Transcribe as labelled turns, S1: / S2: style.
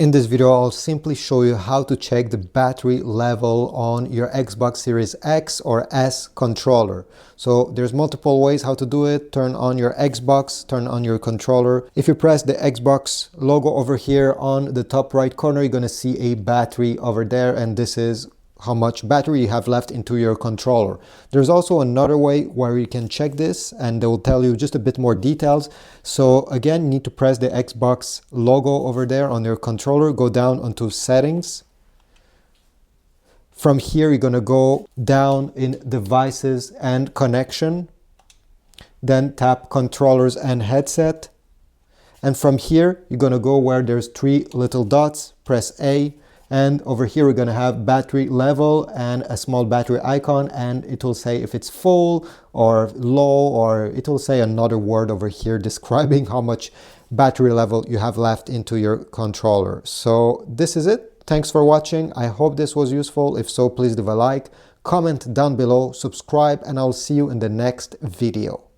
S1: In this video, I'll simply show you how to check the battery level on your Xbox Series X or S controller. So there's multiple ways how to do it. Turn on your Xbox, turn on your controller. If you press the Xbox logo over here on the top right corner, you're gonna see a battery over there, and this is how much battery you have left into your controller. There's also another way where you can check this, and they will tell you just a bit more details. So again, you need to press the Xbox logo over there on your controller, go down onto settings. From here, you're gonna go down in devices and connection, then tap controllers and headset. And from here, you're gonna go where there's three little dots, press A. And over here, we're gonna have battery level and a small battery icon, and it will say if it's full or low, or it will say another word over here describing how much battery level you have left into your controller. So this is it. Thanks for watching. I hope this was useful. If so, please leave a like, comment down below, subscribe, and I'll see you in the next video.